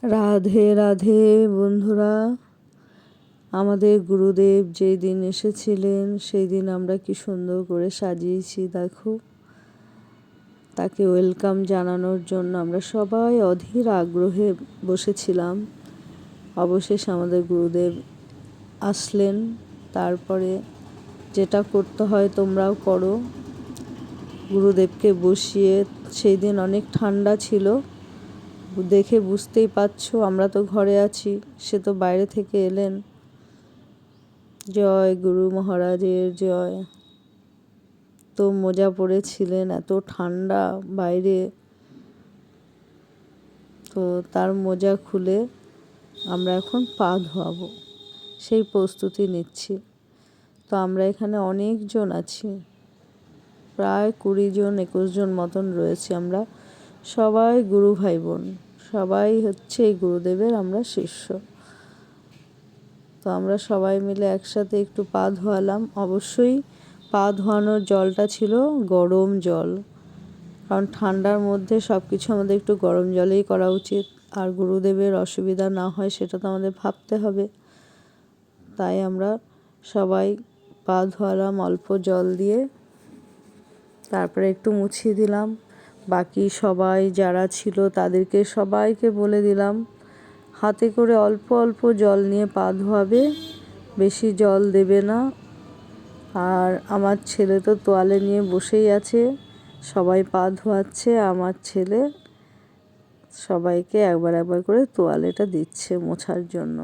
রাধে রাধে বন্ধুরা। আমাদের গুরুদেব যেই দিন এসেছিলেন সেই দিন আমরা কি সুন্দর করে সাজিয়েছি দেখো। তাকে ওয়েলকাম জানানোর জন্য আমরা সবাই অধীর আগ্রহে বসেছিলাম। অবশেষে আমাদের গুরুদেব আসলেন। তারপরে যেটা করতে হয় তোমরাও করো, গুরুদেবকে বসিয়ে। সেই দিন অনেক ঠান্ডা ছিল, দেখে বুঝতেই পারছো। আমরা তো ঘরে আছি, সে তো বাইরে থেকে এলেন। জয় গুরু মহারাজের জয়। তো মোজা পরেছিলেন, এত ঠান্ডা বাইরে, তো তার মোজা খুলে আমরা এখন পা ধোয়াবো, সেই প্রস্তুতি নিচ্ছি। তো আমরা এখানে অনেকজন আছি, প্রায় 20 জন 21 জন মতন রয়েছি। আমরা সবাই গুরু ভাই বোন, সবাই হচ্ছে এই গুরুদেবের আমরা শিষ্য। তো আমরা সবাই মিলে একসাথে একটু পা ধোয়ালাম। অবশ্যই পা ধোয়ানোর জলটা ছিল গরম জল, কারণ ঠান্ডার মধ্যে সব কিছু আমাদের একটু গরম জলেই করা উচিত। আর গুরুদেবের অসুবিধা না হয় সেটা তো আমাদের ভাবতে হবে। তাই আমরা সবাই পা ধোয়ালাম অল্প জল দিয়ে, তারপরে একটু মুছিয়ে দিলাম। বাকি সবাই যারা ছিল তাদেরকে সবাইকে বলে দিলাম হাতে করে অল্প অল্প জল নিয়ে পা ধোয়াবে, বেশি জল দেবে না। আর আমার ছেলে তো তোয়ালে নিয়ে বসেই আছে, সবাই পা ধোয়াচ্ছে। আমার ছেলে সবাইকে একবার একবার করে তোয়ালেটা দিচ্ছে মোছার জন্য।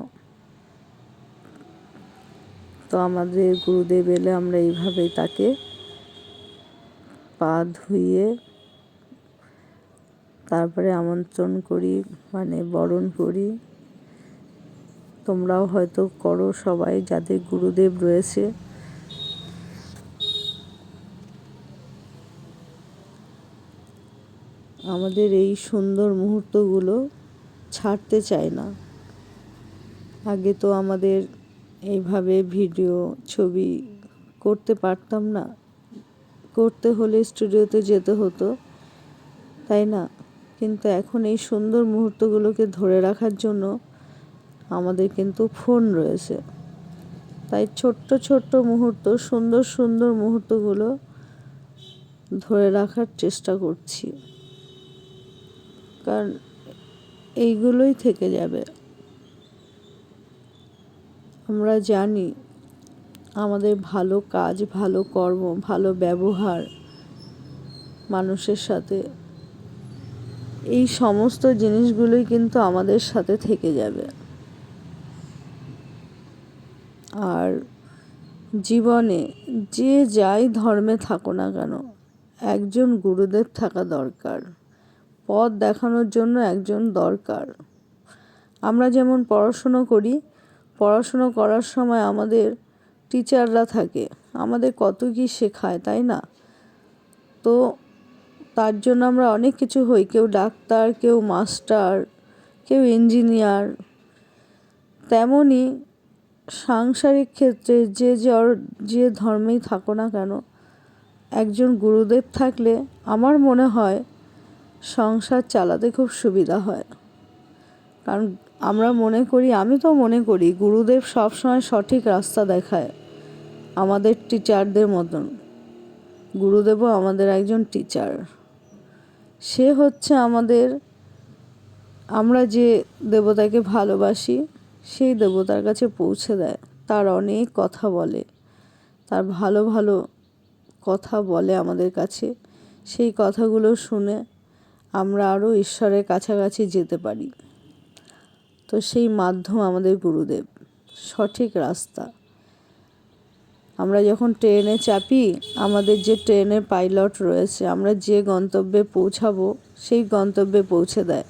তো আমাদের গুরুদেব এলে আমরা এইভাবেই তাকে পা ধুইয়ে তারপরে আমন্ত্রণ করি, মানে বরণ করি। তোমরাও হয়তো করো সবাই, যাদের গুরুদেব রয়েছে। আমাদের এই সুন্দর মুহূর্তগুলো ছাড়তে চাই না। আগে তো আমাদের এইভাবে ভিডিও ছবি করতে পারতাম না, করতে হলে স্টুডিওতে যেতে হতো, তাই না? কিন্তু এখন এই সুন্দর মুহূর্তগুলোকে ধরে রাখার জন্য আমাদের কিন্তু ফোন রয়েছে। তাই ছোট্ট ছোট্ট মুহূর্ত, সুন্দর সুন্দর মুহূর্তগুলো ধরে রাখার চেষ্টা করছি, কারণ এইগুলোই থেকে যাবে। আমরা জানি আমাদের ভালো কাজ, ভালো কর্ম, ভালো ব্যবহার মানুষের সাথে, এই সমস্ত জিনিসগুলোই কিন্তু আমাদের সাথে থেকে যাবে। আর জীবনে যে যাই ধর্মে থাকো না কেন, একজন গুরুদেব থাকা দরকার। পথ দেখানোর জন্য একজন দরকার। আমরা যেমন পড়াশুনো করি, পড়াশুনো করার সময় আমাদের টিচাররা থাকে, আমাদের কত কী শেখায়, তাই না? তো তার জন্য আমরা অনেক কিছু হই, কেউ ডাক্তার, কেউ মাস্টার, কেউ ইঞ্জিনিয়ার। তেমনই সাংসারিক ক্ষেত্রে যে ধর্মেই থাকো না কেন, একজন গুরুদেব থাকলে আমার মনে হয় সংসার চালাতে খুব সুবিধা হয়। কারণ আমরা মনে করি, আমি তো মনে করি গুরুদেব সবসময় সঠিক রাস্তা দেখায়, আমাদের টিচারদের মতন। গুরুদেবও আমাদের একজন টিচার। সে হচ্ছে আমাদের, আমরা যে দেবতাকে ভালোবাসি সেই দেবতার কাছে পৌঁছে দেয়। তার অনেক কথা বলে, তার ভালো ভালো কথা বলে আমাদের কাছে। সেই কথাগুলো শুনে আমরা আরও ঈশ্বরের কাছাকাছি যেতে পারি। তো সেই মাধ্যম আমাদের গুরুদেব, সঠিক রাস্তা। আমরা যখন ট্রেনে চাপি, আমাদের যে ট্রেনের পাইলট রয়েছে, আমরা যে গন্তব্যে পৌঁছাবো সেই গন্তব্যে পৌঁছে দেয়।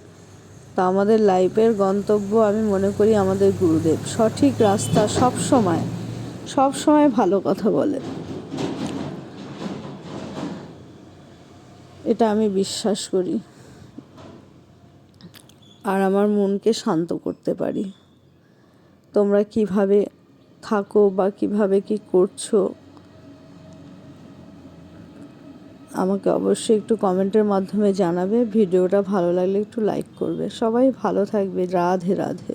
তা আমাদের লাইফের গন্তব্য আমি মনে করি আমাদের গুরুদেব। সঠিক রাস্তা, সব সময় ভালো কথা বলে, এটা আমি বিশ্বাস করি। আর আমার মনকে শান্ত করতে পারি। তোমরা কিভাবে থাকো বা কিভাবে কি করছো, আমাকে অবশ্যই একটু কমেন্টের মাধ্যমে জানাবে। ভিডিওটা ভালো লাগলে একটু লাইক করবে। সবাই ভালো থাকবে। রাধে রাধে।